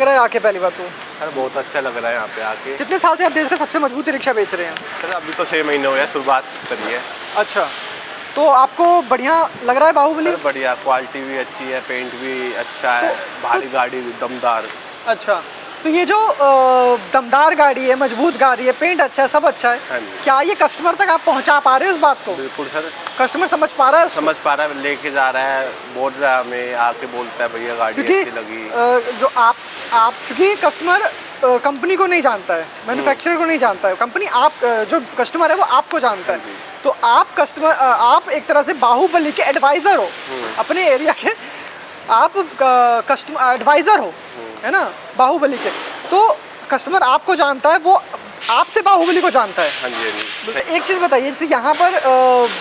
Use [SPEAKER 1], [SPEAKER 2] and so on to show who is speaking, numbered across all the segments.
[SPEAKER 1] रहा है आके पहली बात तो?
[SPEAKER 2] सर बहुत अच्छा लग रहा है यहाँ पे आके।
[SPEAKER 1] कितने साल से आप देश का सबसे मजबूत ई रिक्शा बेच रहे हैं?
[SPEAKER 2] सर अभी तो 6 महीने हो गया शुरुआत करी है।
[SPEAKER 1] अच्छा, तो आपको बढ़िया लग रहा है बाहुबली?
[SPEAKER 2] सर बढ़िया, क्वालिटी भी अच्छी है, पेंट भी अच्छा है, भारी गाड़ी भी दमदार।
[SPEAKER 1] अच्छा, तो ये जो दमदार गाड़ी है, मजबूत गाड़ी है, पेंट अच्छा है, सब अच्छा है,
[SPEAKER 2] हाँ जी।
[SPEAKER 1] क्या ये कस्टमर तक आप पहुंचा पा रहे हो इस बात को?
[SPEAKER 2] बिल्कुल सर,
[SPEAKER 1] कस्टमर समझ पा रहा है उसको?
[SPEAKER 2] समझ पा रहा है, लेके जा रहा है, बोल रहा है हमें, आके बोलता है भैया गाड़ी
[SPEAKER 1] क्योंकि
[SPEAKER 2] अच्छी लगी।
[SPEAKER 1] जो आप क्योंकि कस्टमर कंपनी को नहीं जानता है, मैन्युफैक्चरर को नहीं जानता है, कंपनी आप जो कस्टमर है वो आपको जानता है। तो आप एक तरह से बाहुबली के एडवाइज़र हो अपने एरिया के, आप कस्टमर एडवाइज़र हो, है ना, बाहुबली के। तो कस्टमर आपको जानता है, वो आपसे बाहुबली को जानता है।
[SPEAKER 2] हाँ जी, हाँ जी।
[SPEAKER 1] एक चीज़ बताइए, जैसे यहाँ पर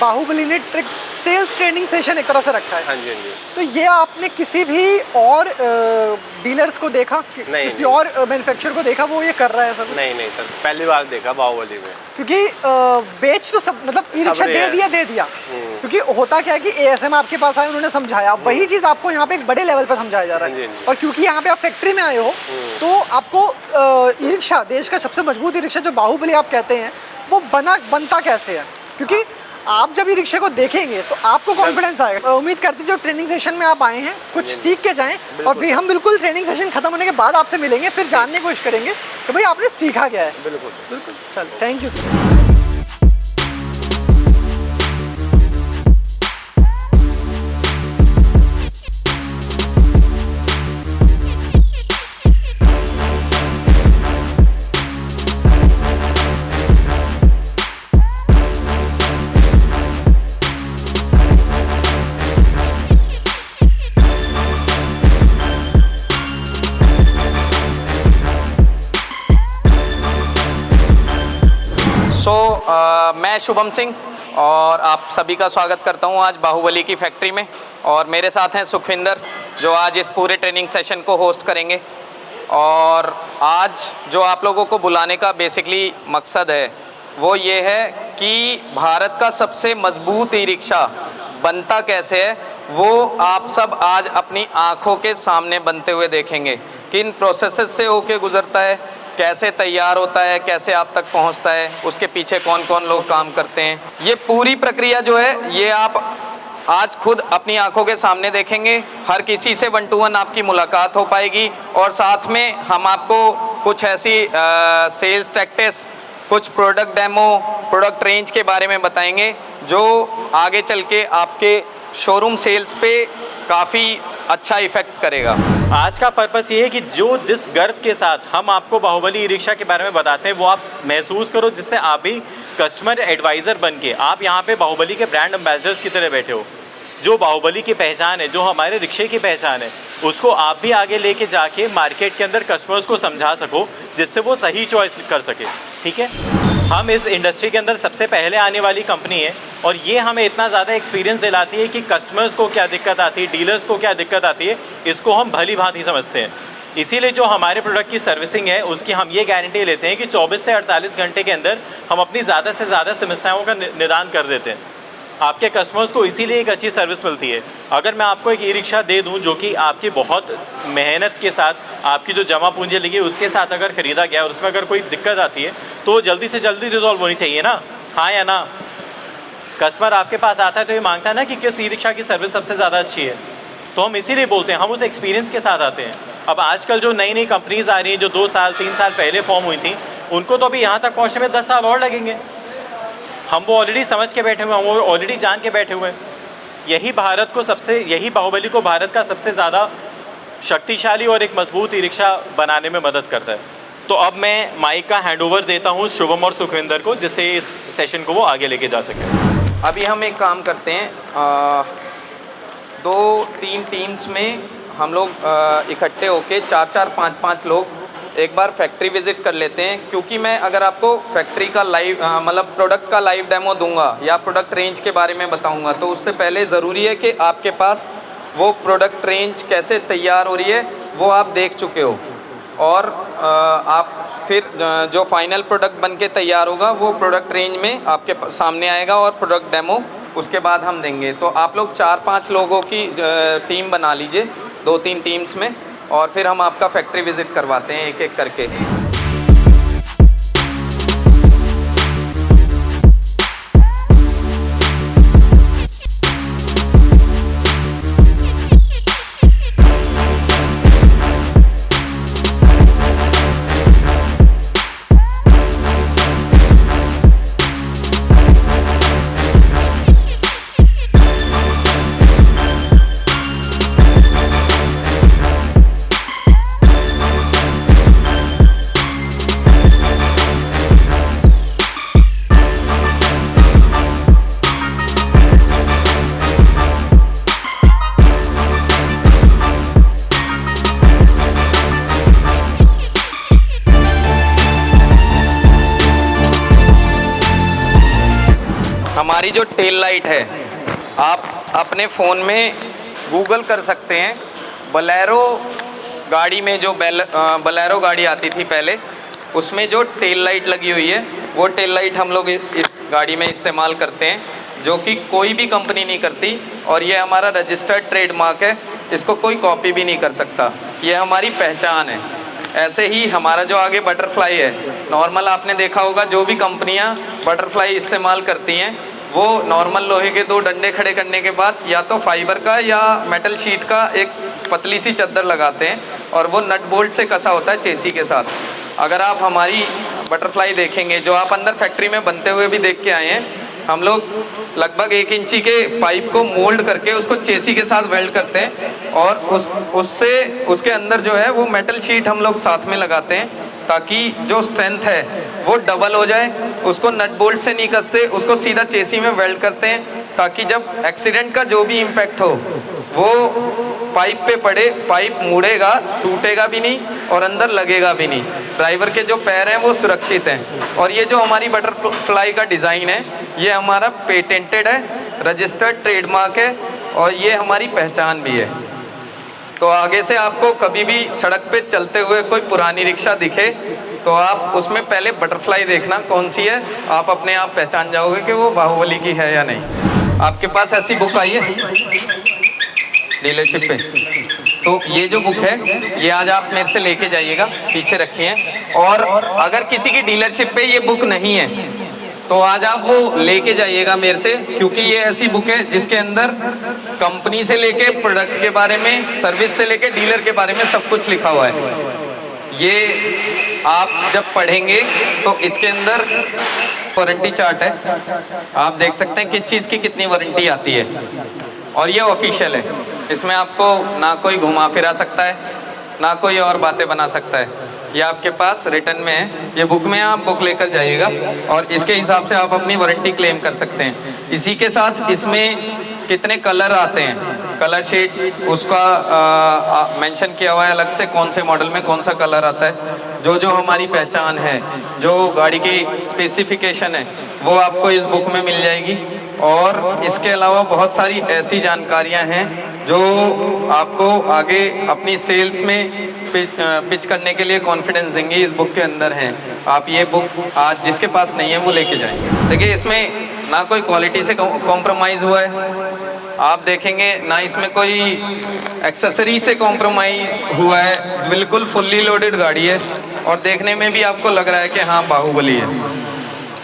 [SPEAKER 1] बाहुबली ने सेल्स ट्रेनिंग सेशन एक तरह से रखा है।
[SPEAKER 2] हाँ जी, हाँ जी।
[SPEAKER 1] तो ये आपने किसी भी और डीलर्स को देखा, किसी और मैन्युफैक्चरर को देखा वो ये कर रहा है सर?
[SPEAKER 2] नहीं सर, पहली बार देखा बाहुबली में।
[SPEAKER 1] क्योंकि बेच तो सब, मतलब ई रिक्शा दे दिया। क्योंकि होता क्या है कि ASM आपके पास आए, उन्होंने समझाया, वही चीज़ आपको यहाँ पे एक बड़े लेवल पर समझाया जा रहा है। और क्योंकि यहाँ पे आप फैक्ट्री में आए हो, तो आपको ई रिक्शा, देश का सबसे मजबूत ई रिक्शा जो बाहुबली आप कहते हैं, वो बनता कैसे है? क्योंकि आप जब ई रिक्शा को देखेंगे तो आपको कॉन्फिडेंस आएगा। उम्मीद करते हैं जो ट्रेनिंग सेशन में आप आए हैं कुछ सीख के जाएं, और फिर हम बिल्कुल ट्रेनिंग सेशन खत्म होने के बाद आपसे मिलेंगे, फिर जानने की कोशिश करेंगे कि भाई आपने सीखा क्या है।
[SPEAKER 2] बिल्कुल।
[SPEAKER 1] चल, थैंक यू सर।
[SPEAKER 3] मैं शुभम सिंह और आप सभी का स्वागत करता हूं आज बाहुबली की फैक्ट्री में। और मेरे साथ हैं सुखविंदर, जो आज इस पूरे ट्रेनिंग सेशन को होस्ट करेंगे। और आज जो आप लोगों को बुलाने का बेसिकली मकसद है वो ये है कि भारत का सबसे मजबूत ई रिक्शा बनता कैसे है, वो आप सब आज अपनी आँखों के सामने बनते हुए देखेंगे। किन प्रोसेसेस से होके गुजरता है, कैसे तैयार होता है, कैसे आप तक पहुंचता है, उसके पीछे कौन कौन लोग काम करते हैं, ये पूरी प्रक्रिया जो है ये आप आज खुद अपनी आंखों के सामने देखेंगे। हर किसी से 1 to 1 आपकी मुलाकात हो पाएगी। और साथ में हम आपको कुछ ऐसी सेल्स टैक्टिक्स, कुछ प्रोडक्ट डेमो, प्रोडक्ट रेंज के बारे में बताएंगे जो आगे चल के आपके शोरूम सेल्स पे काफ़ी अच्छा इफेक्ट करेगा।
[SPEAKER 4] आज का पर्पस ये है कि जिस गर्व के साथ हम आपको बाहुबली ई रिक्शा के बारे में बताते हैं वो आप महसूस करो, जिससे आप भी कस्टमर एडवाइज़र बन के आप यहाँ पे बाहुबली के ब्रांड एम्बेसडर्स की तरह बैठे हो। जो बाहुबली की पहचान है, जो हमारे रिक्शे की पहचान है, उसको आप भी आगे लेके जाके मार्केट के अंदर कस्टमर्स को समझा सको, जिससे वो सही चॉइस कर सके। ठीक है, हम इस इंडस्ट्री के अंदर सबसे पहले आने वाली कंपनी है और ये हमें इतना ज़्यादा एक्सपीरियंस दिलाती है कि कस्टमर्स को क्या दिक्कत आती है, डीलर्स को क्या दिक्कत आती है, इसको हम भली भांति समझते हैं। इसीलिए जो हमारे प्रोडक्ट की सर्विसिंग है उसकी हम ये गारंटी लेते हैं कि 24 से 48 घंटे के अंदर हम अपनी ज़्यादा से ज़्यादा समस्याओं का निदान कर देते हैं। आपके कस्टमर्स को इसीलिए एक अच्छी सर्विस मिलती है। अगर मैं आपको एक ई रिक्शा दे दूं जो कि आपकी बहुत मेहनत के साथ, आपकी जो जमा पूंजी लगी उसके साथ अगर ख़रीदा गया और उसमें अगर कोई दिक्कत आती है तो जल्दी से जल्दी रिजॉल्व होनी चाहिए ना, हाँ या ना। कस्टमर आपके पास आता है तो ये मांगता है ना कि किस ई रिक्शा की सर्विस सबसे ज़्यादा अच्छी है, तो हम इसीलिए बोलते हैं, हम उस एक्सपीरियंस के साथ आते हैं। अब आजकल जो नई नई कंपनीज़ आ रही हैं जो 2 साल 3 साल पहले फॉर्म हुई थी, उनको तो अभी यहाँ तक पहुँचने में 10 साल और लगेंगे। हम वो ऑलरेडी समझ के बैठे हुए हैं, हम वो ऑलरेडी जान के बैठे हुए हैं। यही बाहुबली को भारत का सबसे ज़्यादा शक्तिशाली और एक मजबूत ई रिक्शा बनाने में मदद करता है। तो अब मैं माइक का हैंडओवर देता हूँ शुभम और सुखविंदर को, जिससे इस सेशन को वो आगे लेके जा सके।
[SPEAKER 3] अभी हम एक काम करते हैं, 2-3 टीम्स में हम लोग इकट्ठे होके 4-4, 5-5 लोग एक बार फैक्ट्री विज़िट कर लेते हैं। क्योंकि मैं अगर आपको फैक्ट्री का लाइव मतलब प्रोडक्ट का लाइव डेमो दूंगा या प्रोडक्ट रेंज के बारे में बताऊंगा, तो उससे पहले ज़रूरी है कि आपके पास वो प्रोडक्ट रेंज कैसे तैयार हो रही है वो आप देख चुके हो, और आप फिर जो फाइनल प्रोडक्ट बन के तैयार होगा वो प्रोडक्ट रेंज में आपके सामने आएगा और प्रोडक्ट डेमो उसके बाद हम देंगे। तो आप लोग 4-5 लोगों की टीम बना लीजिए, 2-3 टीम्स में, और फिर हम आपका फैक्ट्री विज़िट करवाते हैं एक एक करके। हमारी जो टेल लाइट है, आप अपने फ़ोन में गूगल कर सकते हैं। बलेरो गाड़ी में जो बलेरो गाड़ी आती थी पहले, उसमें जो टेल लाइट लगी हुई है, वो टेल लाइट हम लोग इस गाड़ी में इस्तेमाल करते हैं, जो कि कोई भी कंपनी नहीं करती। और ये हमारा रजिस्टर्ड ट्रेडमार्क है, इसको कोई कॉपी भी नहीं कर सकता, ये हमारी पहचान है। ऐसे ही हमारा जो आगे बटरफ्लाई है, नॉर्मल आपने देखा होगा जो भी कंपनियां बटरफ्लाई इस्तेमाल करती हैं, वो नॉर्मल लोहे के 2 डंडे खड़े करने के बाद या तो फाइबर का या मेटल शीट का एक पतली सी चद्दर लगाते हैं, और वो नट बोल्ट से कसा होता है चेसी के साथ। अगर आप हमारी बटरफ्लाई देखेंगे, जो आप अंदर फैक्ट्री में बनते हुए भी देख के आए हैं, हम लोग लगभग 1 इंची के पाइप को मोल्ड करके उसको चेसी के साथ वेल्ड करते हैं, और उसके अंदर जो है वो मेटल शीट हम लोग साथ में लगाते हैं, ताकि जो स्ट्रेंथ है वो डबल हो जाए। उसको नट बोल्ट से नहीं कसते, उसको सीधा चेसी में वेल्ड करते हैं, ताकि जब एक्सीडेंट का जो भी इम्पैक्ट हो वो पाइप पे पड़े, पाइप मुड़ेगा, टूटेगा भी नहीं और अंदर लगेगा भी नहीं। ड्राइवर के जो पैर हैं वो सुरक्षित हैं। और ये जो हमारी बटरफ्लाई का डिज़ाइन है, ये हमारा पेटेंटेड है, रजिस्टर्ड ट्रेडमार्क है, और ये हमारी पहचान भी है। तो आगे से आपको कभी भी सड़क पे चलते हुए कोई पुरानी रिक्शा दिखे, तो आप उसमें पहले बटरफ्लाई देखना कौन सी है, आप अपने आप पहचान जाओगे कि वो बाहुबली की है या नहीं। आपके पास ऐसी बुक आई है डीलरशिप पे, तो ये जो बुक है ये आज आप मेरे से लेके जाइएगा, पीछे रखिए। और अगर किसी की डीलरशिप पे ये बुक नहीं है, तो आज आप वो लेके जाइएगा मेरे से, क्योंकि ये ऐसी बुक है जिसके अंदर कंपनी से लेके प्रोडक्ट के बारे में, सर्विस से लेके डीलर के बारे में सब कुछ लिखा हुआ है। ये आप जब पढ़ेंगे तो इसके अंदर वारंटी चार्ट है, आप देख सकते हैं किस चीज़ की कितनी वारंटी आती है, और ये ऑफिशियल है। इसमें आपको ना कोई घुमा फिरा सकता है, ना कोई और बातें बना सकता है। ये आपके पास रिटर्न में है, ये बुक में आप बुक लेकर जाइएगा, और इसके हिसाब से आप अपनी वारंटी क्लेम कर सकते हैं। इसी के साथ इसमें कितने कलर आते हैं, कलर शेड्स, उसका मेंशन किया हुआ है अलग से, कौन से मॉडल में कौन सा कलर आता है। जो हमारी पहचान है, जो गाड़ी की स्पेसिफिकेशन है, वो आपको इस बुक में मिल जाएगी। और इसके अलावा बहुत सारी ऐसी जानकारियां हैं जो आपको आगे अपनी सेल्स में पिच करने के लिए कॉन्फिडेंस देंगे, इस बुक के अंदर हैं। आप ये बुक आज जिसके पास नहीं है वो लेके जाएंगे। देखिए, इसमें ना कोई क्वालिटी से कॉम्प्रोमाइज़ हुआ है, आप देखेंगे ना इसमें कोई एक्सेसरी से कॉम्प्रोमाइज़ हुआ है, बिल्कुल फुल्ली लोडेड गाड़ी है, और देखने में भी आपको लग रहा है कि हाँ बाहुबली है।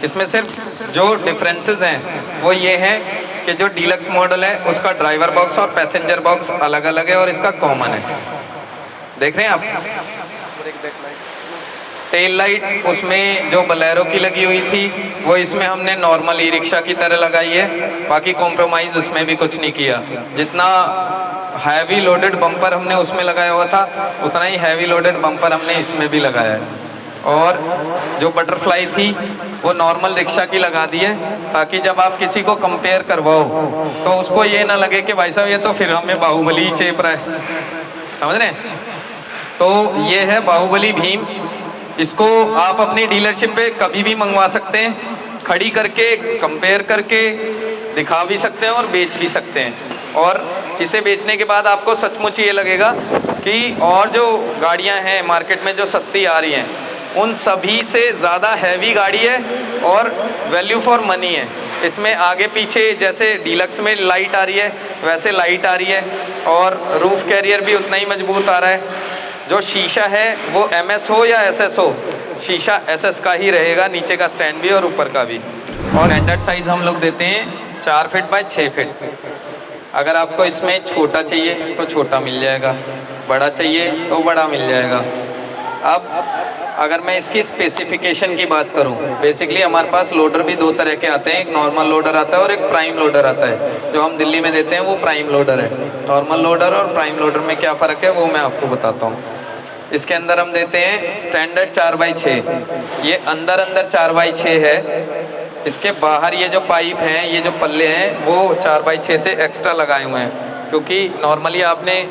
[SPEAKER 3] इसमें सिर्फ जो डिफरेंसेस हैं वो ये हैं कि जो डीलक्स मॉडल है उसका ड्राइवर बॉक्स और पैसेंजर बॉक्स अलग अलग है, और इसका कॉमन है। देख रहे हैं आप, टेल लाइट उसमें जो बलेरो की लगी हुई थी वो इसमें हमने नॉर्मल ई रिक्शा की तरह लगाई है, बाकी कॉम्प्रोमाइज़ उसमें भी कुछ नहीं किया। जितना हैवी लोडेड बम्पर हमने उसमें लगाया हुआ था, उतना ही हैवी लोडेड बम्पर हमने इसमें भी लगाया है। और जो बटरफ्लाई थी वो नॉर्मल रिक्शा की लगा दी है, ताकि जब आप किसी को कंपेयर करवाओ तो उसको ये ना लगे कि भाई साहब ये तो फिर हमें बाहुबली ही चेप रहा है, समझ रहे हैं। तो ये है बाहुबली भीम। इसको आप अपनी डीलरशिप पे कभी भी मंगवा सकते हैं, खड़ी करके कंपेयर करके दिखा भी सकते हैं और बेच भी सकते हैं। और इसे बेचने के बाद आपको सचमुच ये लगेगा कि और जो गाड़ियां हैं मार्केट में जो सस्ती आ रही हैं, उन सभी से ज़्यादा हैवी गाड़ी है और वैल्यू फॉर मनी है। इसमें आगे पीछे जैसे डीलक्स में लाइट आ रही है वैसे लाइट आ रही है, और रूफ कैरियर भी उतना ही मजबूत आ रहा है। जो शीशा है वो MS हो या SS हो, शीशा SS का ही रहेगा, नीचे का स्टैंड भी और ऊपर का भी। और स्टैंडर्ड साइज़ हम लोग देते हैं 4 फीट बाय 6 फीट। अगर आपको इसमें छोटा चाहिए तो छोटा मिल जाएगा, बड़ा चाहिए तो बड़ा मिल जाएगा। अब अगर मैं इसकी स्पेसिफिकेशन की बात करूं, बेसिकली हमारे पास लोडर भी 2 तरह के आते हैं, एक नॉर्मल लोडर आता है और एक प्राइम लोडर आता है। जो हम दिल्ली में देते हैं वो प्राइम लोडर है। नॉर्मल लोडर और प्राइम लोडर में क्या फ़र्क है वो मैं आपको बताता हूँ। इसके अंदर हम देते हैं स्टैंडर्ड 4x6, ये अंदर 4x6 है। इसके बाहर ये जो पाइप हैं, ये जो पल्ले हैं वो 4x6 से एक्स्ट्रा लगाए हुए हैं, क्योंकि नॉर्मली आपने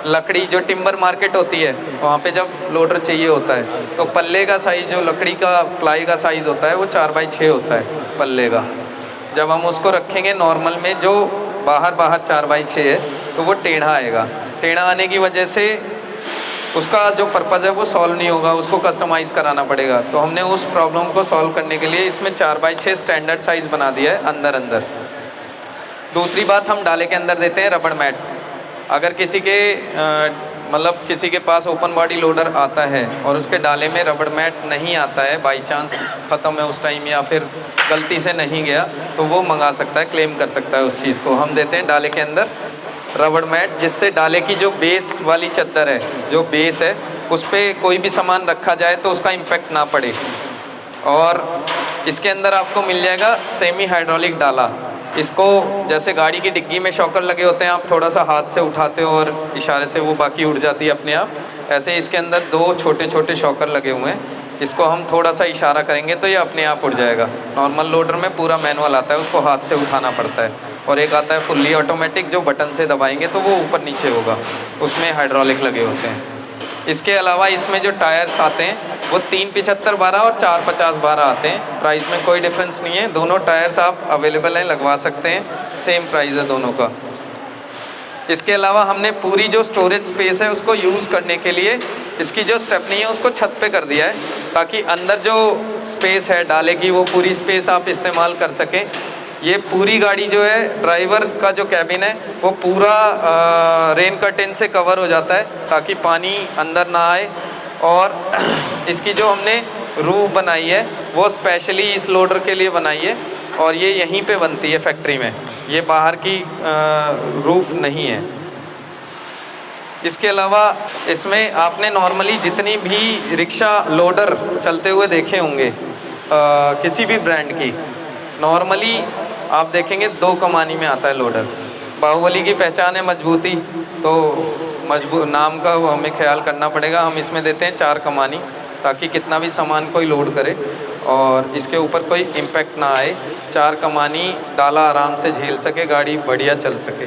[SPEAKER 3] लकड़ी जो टिम्बर मार्केट होती है वहाँ पे जब लोडर चाहिए होता है तो पल्ले का साइज़, जो लकड़ी का प्लाई का साइज़ होता है वो 4x6 होता है पल्ले का। जब हम उसको रखेंगे नॉर्मल में, जो बाहर 4x6 है, तो वो टेढ़ा आएगा। टेढ़ा आने की वजह से उसका जो पर्पज़ है वो सॉल्व नहीं होगा, उसको कस्टमाइज़ कराना पड़ेगा। तो हमने उस प्रॉब्लम को सॉल्व करने के लिए इसमें 4x6 स्टैंडर्ड साइज़ बना दिया है अंदर। दूसरी बात, हम डाले के अंदर देते हैं रबड़ मैट। अगर किसी के मतलब किसी के पास ओपन बॉडी लोडर आता है और उसके डाले में रबड़ मैट नहीं आता है, बाई चांस ख़त्म है उस टाइम या फिर गलती से नहीं गया, तो वो मंगा सकता है, क्लेम कर सकता है उस चीज़ को। हम देते हैं डाले के अंदर रबड़ मैट, जिससे डाले की जो बेस वाली चद्दर है, जो बेस है, उस पर कोई भी सामान रखा जाए तो उसका इम्पेक्ट ना पड़े। और इसके अंदर आपको मिल जाएगा सेमी हाइड्रोलिक डाला। इसको जैसे गाड़ी की डिग्गी में शॉकर लगे होते हैं, आप थोड़ा सा हाथ से उठाते हो और इशारे से वो बाकी उड़ जाती है अपने आप, ऐसे इसके अंदर 2 छोटे शॉकर लगे हुए हैं। इसको हम थोड़ा सा इशारा करेंगे तो ये अपने आप उड़ जाएगा। नॉर्मल लोडर में पूरा मैनुअल आता है, उसको हाथ से उठाना पड़ता है। और एक आता है फुल्ली ऑटोमेटिक, जो बटन से दबाएंगे तो वो ऊपर नीचे होगा, उसमें हाइड्रोलिक लगे होते हैं। इसके अलावा इसमें जो टायर्स आते हैं वो 375/12 और 450/12 आते हैं। प्राइस में कोई डिफरेंस नहीं है, दोनों टायर्स आप अवेलेबल हैं, लगवा सकते हैं, सेम प्राइस है दोनों का। इसके अलावा हमने पूरी जो स्टोरेज स्पेस है उसको यूज़ करने के लिए इसकी जो स्टेपनी है उसको छत पे कर दिया है, ताकि अंदर जो स्पेस है डाले की वो पूरी स्पेस आप इस्तेमाल कर सकें। ये पूरी गाड़ी जो है, ड्राइवर का जो कैबिन है वो पूरा रेन कर्टेन से कवर हो जाता है, ताकि पानी अंदर ना आए। और इसकी जो हमने रूफ बनाई है वो स्पेशली इस लोडर के लिए बनाई है, और ये यहीं पे बनती है फैक्ट्री में, ये बाहर की रूफ नहीं है। इसके अलावा इसमें आपने नॉर्मली जितनी भी रिक्शा लोडर चलते हुए देखे होंगे किसी भी ब्रांड की, नॉर्मली आप देखेंगे 2 कमानी में आता है लोडर। बाहुबली की पहचान है मजबूती, तो नाम का हमें ख्याल करना पड़ेगा। हम इसमें देते हैं 4 कमानी, ताकि कितना भी सामान कोई लोड करे और इसके ऊपर कोई इम्पैक्ट ना आए। 4 कमानी डाला आराम से झेल सके, गाड़ी बढ़िया चल सके।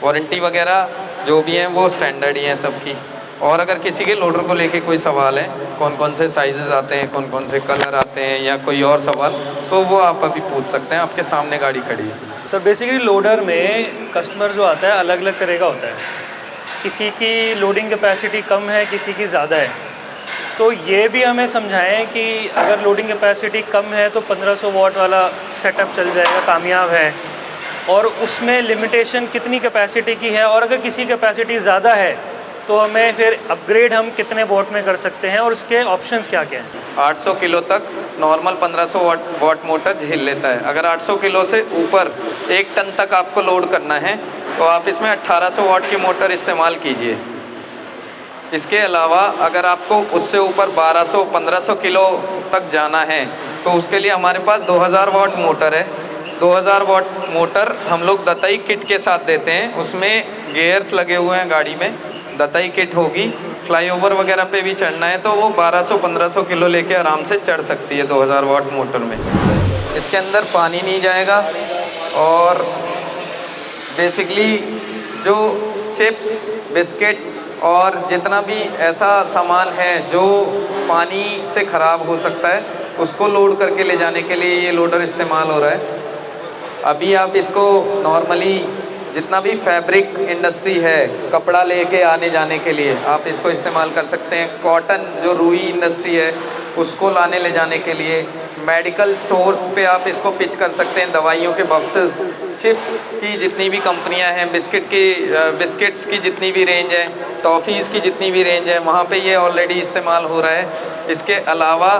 [SPEAKER 3] वारंटी वगैरह जो भी हैं वो स्टैंडर्ड ही हैं सबकी। और अगर किसी के लोडर को लेके कोई सवाल है, कौन कौन से साइजेस आते हैं, कौन कौन से कलर आते हैं, या कोई और सवाल, तो वो आप अभी पूछ सकते हैं, आपके सामने गाड़ी खड़ी है।
[SPEAKER 5] सर बेसिकली लोडर में कस्टमर जो आता है अलग अलग तरह का होता है, किसी की लोडिंग कैपेसिटी कम है, किसी की ज़्यादा है। तो ये भी हमें समझाएं कि अगर लोडिंग कैपेसिटी कम है तो 1500 वाट वाला सेटअप चल जाएगा, कामयाब है, और उसमें लिमिटेशन कितनी कैपेसिटी की है, और अगर किसी कैपेसिटी ज़्यादा है तो हमें फिर अपग्रेड हम कितने वॉट में कर सकते हैं और उसके ऑप्शंस क्या क्या हैं।
[SPEAKER 3] 800 किलो तक नॉर्मल 1500 वाट मोटर झेल लेता है। अगर 800 किलो से ऊपर 1 टन तक आपको लोड करना है तो आप इसमें 1800 वाट की मोटर इस्तेमाल कीजिए। इसके अलावा अगर आपको उससे ऊपर 1200-1500 किलो तक जाना है तो उसके लिए हमारे पास 2000 वाट मोटर है। 2000 वाट मोटर हम लोग दताई किट के साथ देते हैं, उसमें गियर्स लगे हुए हैं गाड़ी में, दताई किट होगी। फ्लाईओवर वगैरह पे भी चढ़ना है तो वो 1200-1500 किलो लेके आराम से चढ़ सकती है 2000 वाट मोटर में। इसके अंदर पानी नहीं जाएगा, और बेसिकली जो चिप्स, बिस्किट और जितना भी ऐसा सामान है जो पानी से ख़राब हो सकता है उसको लोड करके ले जाने के लिए ये लोडर इस्तेमाल हो रहा है। अभी आप इसको नॉर्मली जितना भी फैब्रिक इंडस्ट्री है, कपड़ा लेके आने जाने के लिए आप इसको इस्तेमाल कर सकते हैं। कॉटन जो रुई इंडस्ट्री है उसको लाने ले जाने के लिए, मेडिकल स्टोर्स पे आप इसको पिच कर सकते हैं, दवाइयों के बॉक्सेस, चिप्स की जितनी भी कंपनियां हैं, बिस्किट्स की जितनी भी रेंज है, टॉफ़ीज़ की जितनी भी रेंज है, वहाँ पे ये ऑलरेडी इस्तेमाल हो रहा है। इसके अलावा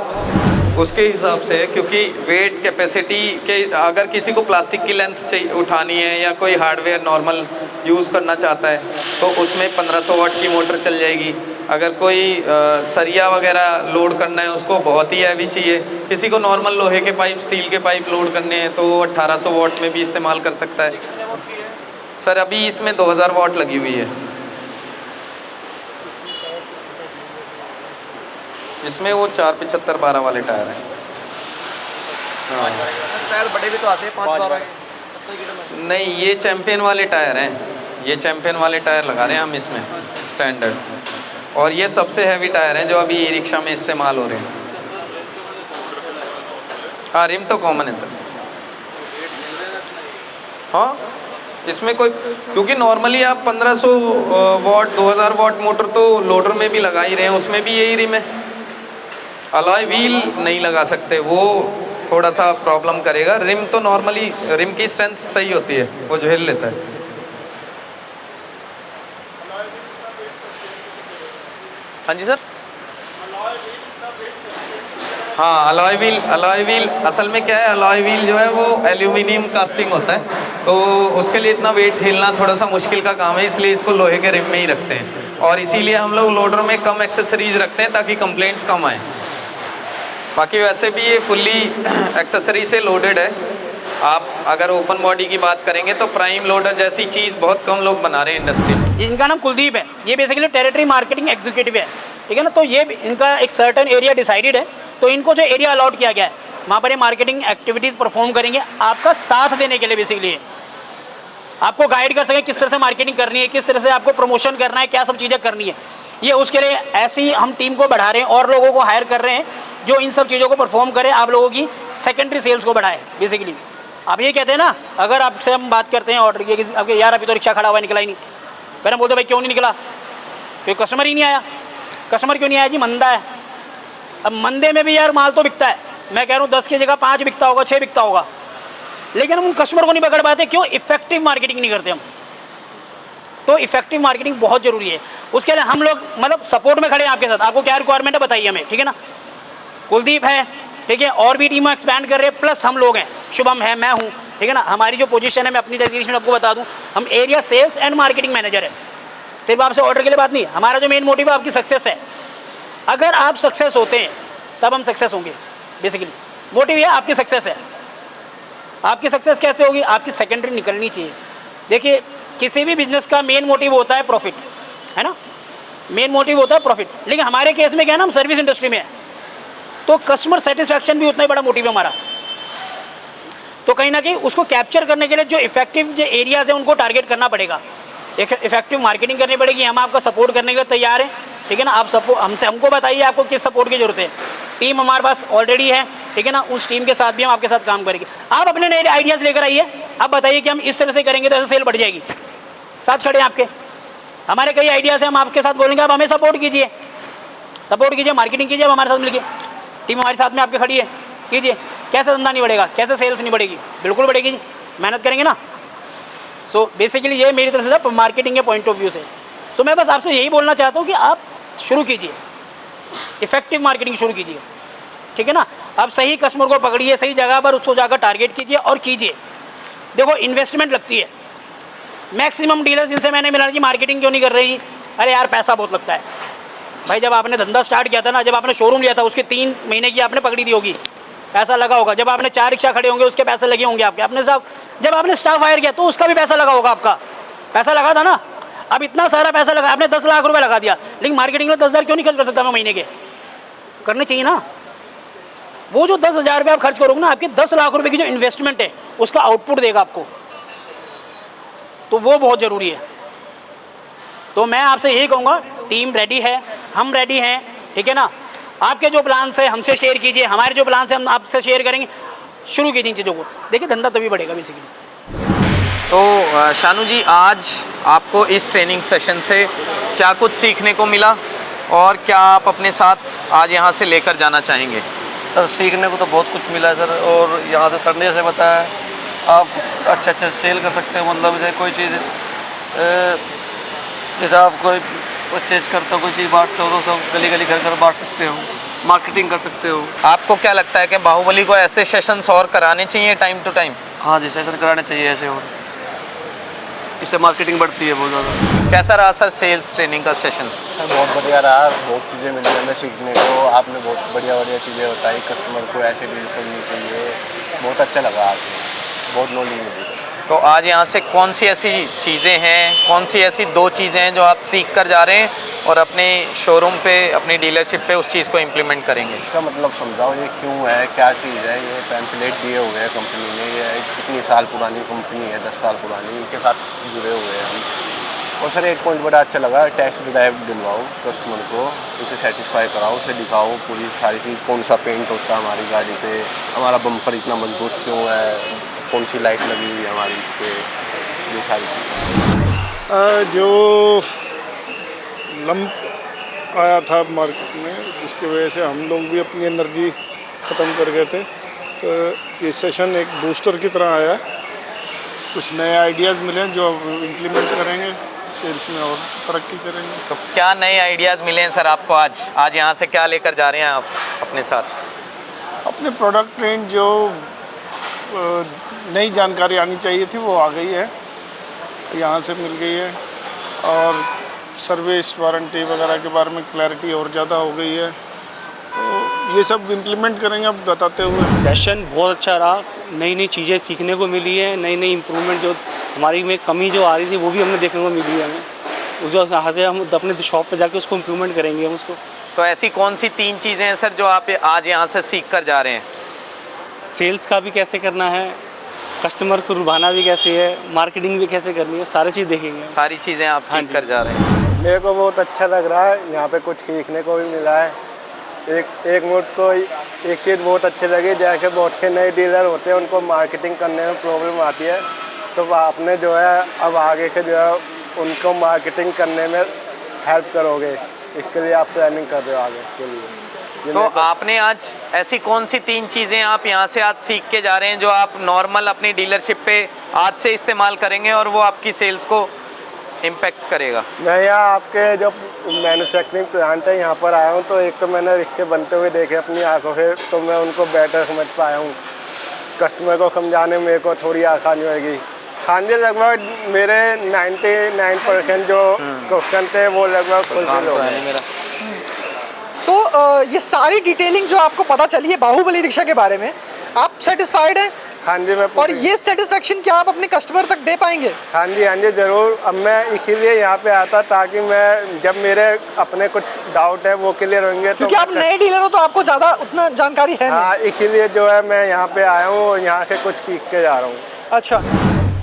[SPEAKER 3] उसके हिसाब से, क्योंकि वेट कैपेसिटी के, अगर किसी को प्लास्टिक की लेंथ चाहिए उठानी है या कोई हार्डवेयर नॉर्मल यूज़ करना चाहता है तो उसमें 1500 वाट की मोटर चल जाएगी। अगर कोई सरिया वगैरह लोड करना है उसको बहुत ही हैवी चाहिए, किसी को नॉर्मल लोहे के पाइप, स्टील के पाइप लोड करने हैं तो 1800 वाट में भी इस्तेमाल कर सकता है। सर अभी इसमें 2000 वाट लगी हुई है। इसमें वो 475/12 वाले टायर हैं। हाँ।
[SPEAKER 1] टायर बड़े भी तो आते हैं 5-12 के।
[SPEAKER 3] नहीं, ये चैम्पियन वाले टायर हैं, ये चैम्पियन वाले टायर लगा रहे हैं हम इसमें स्टैंडर्ड, और ये सबसे हैवी टायर हैं जो अभी ई रिक्शा में इस्तेमाल हो रहे हैं। हाँ, रिम तो कॉमन है सर। हाँ, इसमें कोई, क्योंकि नॉर्मली आप 1500 वाट 2000 वाट मोटर तो लोडर में भी लगा ही रहे हैं, उसमें भी यही रिम है। अलॉय व्हील नहीं लगा सकते, वो थोड़ा सा प्रॉब्लम करेगा। रिम तो नॉर्मली, रिम की स्ट्रेंथ सही होती है, वो झेल लेता है। हाँ जी सर। हाँ, अलॉय व्हील असल में क्या है, अलॉय व्हील जो है वो एल्यूमिनियम कास्टिंग होता है, तो उसके लिए इतना वेट झेलना थोड़ा सा मुश्किल का काम है, इसलिए इसको लोहे के रिम में ही रखते हैं। और इसीलिए हम लोग लोडर में कम एक्सेसरीज रखते हैं ताकि कंप्लेंट्स कम आए। बाकी वैसे भी ये फुल्ली एक्सेसरी से लोडेड है। आप अगर ओपन बॉडी की बात करेंगे तो प्राइम लोडर जैसी चीज़ बहुत कम लोग बना रहे हैं इंडस्ट्री में।
[SPEAKER 6] इनका नाम कुलदीप है, ये बेसिकली टेरिटरी मार्केटिंग एग्जीक्यूटिव है, ठीक है ना। तो ये इनका एक सर्टेन एरिया डिसाइडेड है, तो इनको जो एरिया अलॉट किया गया है वहाँ पर ये मार्केटिंग एक्टिविटीज़ परफॉर्म करेंगे, आपका साथ देने के लिए। बेसिकली आपको गाइड कर सकें किस तरह से मार्केटिंग करनी है, किस तरह से आपको प्रमोशन करना है, क्या सब चीज़ें करनी है। ये उसके लिए ऐसी हम टीम को बढ़ा रहे हैं और लोगों को हायर कर रहे हैं जो इन सब चीज़ों को परफॉर्म करे, आप लोगों की सेकेंडरी सेल्स को बढ़ाए। बेसिकली आप ये कहते हैं ना, अगर आपसे हम बात करते हैं ऑर्डर की कि आपके यार अभी तो रिक्शा खड़ा हुआ निकला ही नहीं, फिर हम बोलते भाई क्यों नहीं निकला, क्योंकि कस्टमर ही नहीं आया। कस्टमर क्यों नहीं आया जी? मंदा है। अब मंदे में भी यार माल तो बिकता है, मैं कह रहा हूँ 10 की जगह 5 बिकता होगा, 6 बिकता होगा, लेकिन हम कस्टमर को नहीं पकड़ पाते। क्यों? इफेक्टिव मार्केटिंग नहीं करते हम। तो इफेक्टिव मार्केटिंग बहुत ज़रूरी है। उसके लिए हम लोग मतलब सपोर्ट में खड़े हैं आपके साथ। आपको क्या रिक्वायरमेंट है बताइए हमें, ठीक है ना। कुलदीप है, ठीक है, और भी टीम एक्सपैंड कर रहे हैं, प्लस हम लोग हैं, शुभम है, मैं हूँ, ठीक है ना। हमारी जो पोजीशन है, मैं अपनी डेजिग्नेशन आपको बता दूँ, हम area sales and marketing manager है। सिर्फ आपसे ऑर्डर के लिए बात नहीं, हमारा जो मेन मोटिव है आपकी सक्सेस है। अगर आप सक्सेस होते हैं तब हम सक्सेस होंगे। बेसिकली मोटिव ये आपकी सक्सेस है। आपकी सक्सेस कैसे होगी? आपकी सेकेंडरी निकलनी चाहिए। देखिए, किसी भी बिजनेस का मेन मोटिव होता है प्रॉफिट, है ना, मेन मोटिव होता है प्रॉफिट। लेकिन हमारे केस में क्या है ना, हम सर्विस इंडस्ट्री में है, तो कस्टमर सेटिस्फैक्शन भी उतना ही बड़ा मोटिव है हमारा। तो कहीं ना कहीं उसको कैप्चर करने के लिए जो इफेक्टिव जो एरियाज़ हैं उनको टारगेट करना पड़ेगा, एक इफेक्टिव मार्केटिंग करनी पड़ेगी। हम आपका सपोर्ट करने के लिए तैयार हैं, ठीक है ना। आप सपोर्ट हमको बताइए आपको किस सपोर्ट की ज़रूरत है। टीम हमारे पास ऑलरेडी है, ठीक है ना। उस टीम के साथ भी हम आपके साथ काम करेंगे। आप अपने नए आइडियाज़ लेकर आइए, आप बताइए कि हम इस तरह से करेंगे तो ऐसे सेल बढ़ जाएगी। साथ खड़े हैं आपके, हमारे कई आइडियाज़ हैं, हम आपके साथ बोलेंगे, आप हमें सपोर्ट कीजिए, मार्केटिंग कीजिए, हमारे साथ मिलकर। टीम हमारे साथ में आपके खड़ी है, कीजिए। कैसे धंधा नहीं बढ़ेगा, कैसे सेल्स नहीं बढ़ेगी? बिल्कुल बढ़ेगी, मेहनत करेंगे ना। सो बेसिकली ये मेरी तरफ से था मार्केटिंग के पॉइंट ऑफ व्यू से। सो मैं बस आपसे यही बोलना चाहता हूँ कि आप शुरू कीजिए, इफेक्टिव मार्केटिंग शुरू कीजिए, ठीक है ना। आप सही कस्टमर को पकड़िए, सही जगह पर उसको जाकर टारगेट कीजिए और कीजिए। देखो, इन्वेस्टमेंट लगती है। मैक्सिमम डीलर्स इनसे मैंने मिला कि मार्केटिंग क्यों नहीं कर रही? अरे यार पैसा बहुत लगता है। भाई जब आपने धंधा स्टार्ट किया था ना, जब आपने शोरूम लिया था, उसके 3 महीने की आपने पकड़ी दी होगी, पैसा लगा होगा। जब आपने 4 रिक्शा खड़े होंगे उसके पैसे लगे होंगे आपके। अपने साथ जब आपने स्टाफ हायर किया तो उसका भी पैसा लगा होगा, आपका पैसा लगा था ना। अब इतना सारा पैसा लगा, आपने 10 लाख रुपए लगा दिया, लेकिन मार्केटिंग में 10,000 क्यों नहीं खर्च कर सकता मैं महीने के? करने चाहिए ना। वो जो 10,000 रुपये आप खर्च करोगे ना, आपके 10 लाख रुपए की जो इन्वेस्टमेंट है उसका आउटपुट देगा आपको, तो वो बहुत ज़रूरी है। तो मैं आपसे यही कहूँगा, टीम रेडी है, हम रेडी हैं, ठीक है ना। आपके जो प्लान्स है हमसे शेयर कीजिए, हमारे जो प्लान्स हैं हम आपसे शेयर करेंगे। शुरू कीजिए इन चीज़ों को, देखिए धंधा तभी बढ़ेगा बेसिकली।
[SPEAKER 3] तो शानू जी, आज आपको इस ट्रेनिंग सेशन से क्या कुछ सीखने को मिला और क्या आप अपने साथ आज यहाँ से लेकर जाना चाहेंगे?
[SPEAKER 7] सर सीखने को तो बहुत कुछ मिला है सर, और यहाँ से सर ने जैसे बताया आप अच्छे सेल कर सकते हो, मतलब जैसे कोई चीज़ जैसे आप कोई परचेज करते हो, कोई चीज़ बांटते हो तो सब गली गली घर घर बांट सकते हो, मार्केटिंग कर सकते हो।
[SPEAKER 3] आपको क्या लगता है कि बाहुबली को ऐसे सेशंस और कराने चाहिए टाइम टू टाइम?
[SPEAKER 7] हाँ जी, सेशन कराने चाहिए ऐसे, और इससे मार्केटिंग बढ़ती है बहुत ज़्यादा।
[SPEAKER 3] कैसा रहा सर सेल्स ट्रेनिंग का सेशन?
[SPEAKER 2] सर बहुत बढ़िया रहा, बहुत चीज़ें मिली हमें सीखने को, आपने बहुत बढ़िया बढ़िया चीज़ें बताई, कस्टमर को ऐसे डील करनी चाहिए, बहुत अच्छा लगा आपको, बहुत नॉलेज मिली।
[SPEAKER 3] तो आज यहाँ से कौन सी ऐसी चीज़ें हैं, कौन सी ऐसी 2 चीज़ें हैं जो आप सीख कर जा रहे हैं और अपने शोरूम पे, अपनी डीलरशिप पे उस चीज़ को इम्प्लीमेंट करेंगे?
[SPEAKER 2] इसका मतलब समझाओ ये क्यों है, क्या चीज़ है, ये पैम्पलेट दिए हुए हैं कंपनी ने, ये कितनी साल पुरानी कंपनी है, 10 साल पुरानी, इनके साथ जुड़े हुए हैं हम। और सर एक पॉइंट बड़ा अच्छा लगा, टेस्ट ड्राइव दिलवाओ कस्टमर को, उसे सेटिस्फाई कराओ, उसे दिखाओ पूरी सारी चीज़, कौन सा पेंट होता है हमारी गाड़ी पे, हमारा बम्पर इतना मजबूत क्यों है, कौन सी लाइट लगी हुई है हमारी इस पर, ये सारी चीज़ें।
[SPEAKER 8] जो लंप आया था मार्केट में, जिसकी वजह से हम लोग भी अपनी एनर्जी ख़त्म कर गए थे, तो ये सेशन एक बूस्टर की तरह आया, कुछ नए आइडियाज़ मिले जो अब इम्प्लीमेंट करेंगे, सेल्स में और तरक्की करेंगे।
[SPEAKER 3] तो क्या नए आइडियाज़ मिले हैं सर आपको आज यहाँ से क्या लेकर जा रहे हैं आप अपने साथ?
[SPEAKER 8] अपने प्रोडक्ट रेंज जो नई जानकारी आनी चाहिए थी वो आ गई है, यहाँ से मिल गई है, और सर्विस वारंटी वगैरह के बारे में क्लैरिटी और ज़्यादा हो गई है, तो ये सब इम्प्लीमेंट करेंगे अब बताते हुए।
[SPEAKER 9] सेशन बहुत अच्छा रहा, नई नई चीज़ें सीखने को मिली है, नई नई इम्प्रूवमेंट जो हमारी में कमी जो आ रही थी वो भी हमने देखने को मिली है हमें, उस यहाँ से हम अपने शॉप पे जाके उसको इम्प्रूवमेंट करेंगे हम उसको।
[SPEAKER 3] तो ऐसी कौन सी 3 चीज़ें हैं सर जो आप आज यहाँ से सीख कर जा रहे हैं?
[SPEAKER 9] सेल्स का भी कैसे करना है, कस्टमर को रुभाना भी कैसे है, मार्केटिंग भी कैसे करनी है, सारी चीज़ देखेंगे।
[SPEAKER 3] सारी चीज़ें आप सीख कर जा रहे हैं।
[SPEAKER 10] मेरे को बहुत अच्छा लग रहा है, यहाँ पे कुछ सीखने को भी मिला है। एक मुझको एक चीज़ बहुत अच्छी लगी, जैसे बहुत से नए डीलर होते हैं उनको मार्केटिंग करने में प्रॉब्लम आती है, तो आपने जो है अब आगे से जो है उनको मार्केटिंग करने में हेल्प करोगे, इसके लिए आप प्लानिंग कर रहे हो आगे के लिए।
[SPEAKER 3] तो आपने आज ऐसी कौन सी 3 चीज़ें आप यहाँ से आज सीख के जा रहे हैं जो आप नॉर्मल अपनी डीलरशिप पे आज से इस्तेमाल करेंगे और वो आपकी सेल्स को इम्पैक्ट करेगा?
[SPEAKER 10] मैं यहाँ आपके जो मैन्युफैक्चरिंग प्लांट है यहाँ पर आया हूँ, तो एक तो मैंने रिक्शे बनते हुए देखे अपनी आंखों से, तो मैं उनको बेटर समझ पाया हूँ, कस्टमर को समझाने में मेरे को थोड़ी आसानी होगी। हाँ जी, लगभग मेरे 99% जो क्वेश्चन थे वो लगभग फुलफिल हो गए।
[SPEAKER 1] तो ये सारी डिटेलिंग जो आपको पता चली है बाहुबली रिक्शा के बारे में, आप सेटिस्फाइड हैं?
[SPEAKER 10] हाँ जी, मैं
[SPEAKER 1] और ये सेटिस्फेक्शन क्या आप अपने कस्टमर तक दे पाएंगे?
[SPEAKER 10] हाँ जी ज़रूर। अब मैं इसीलिए यहाँ पे आता ताकि मैं जब मेरे अपने कुछ डाउट है वो क्लियर होंगे,
[SPEAKER 1] क्योंकि आप नए डीलर हो तो आपको ज़्यादा उतना जानकारी है नहीं।
[SPEAKER 10] हाँ, इसीलिए जो है मैं यहाँ पे आया हूँ और यहाँ से कुछ सीख के जा रहा हूँ।
[SPEAKER 1] अच्छा,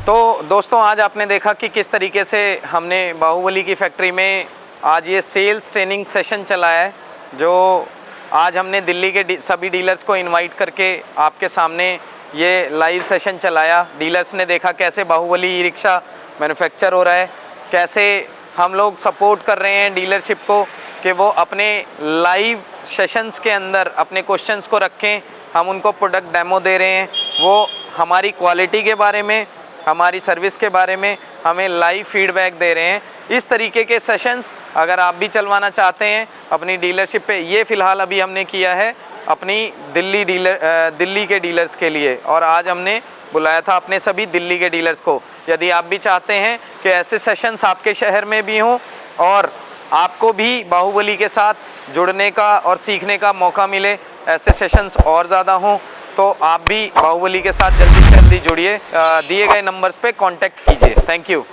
[SPEAKER 3] तो दोस्तों आज आपने देखा कि किस तरीके से हमने बाहुबली की फैक्ट्री में आज ये सेल्स ट्रेनिंग सेशन चलाया है, जो आज हमने दिल्ली के सभी डीलर्स को इनवाइट करके आपके सामने ये लाइव सेशन चलाया। डीलर्स ने देखा कैसे बाहुबली ई रिक्शा मैन्युफैक्चर हो रहा है, कैसे हम लोग सपोर्ट कर रहे हैं डीलरशिप को कि वो अपने लाइव सेशंस के अंदर अपने क्वेश्चंस को रखें, हम उनको प्रोडक्ट डेमो दे रहे हैं, वो हमारी क्वालिटी के बारे में, हमारी सर्विस के बारे में हमें लाइव फीडबैक दे रहे हैं। इस तरीके के सेशंस अगर आप भी चलवाना चाहते हैं अपनी डीलरशिप पे, ये फ़िलहाल अभी हमने किया है अपनी दिल्ली के डीलर्स के लिए, और आज हमने बुलाया था अपने सभी दिल्ली के डीलर्स को। यदि आप भी चाहते हैं कि ऐसे सेशंस आपके शहर में भी हों और आपको भी बाहुबली के साथ जुड़ने का और सीखने का मौका मिले, ऐसे सेशंस और ज़्यादा हों, तो आप भी बाहुबली के साथ जल्दी से जल्दी जुड़िए, दिए गए नंबर्स पे कांटेक्ट कीजिए। Thank you.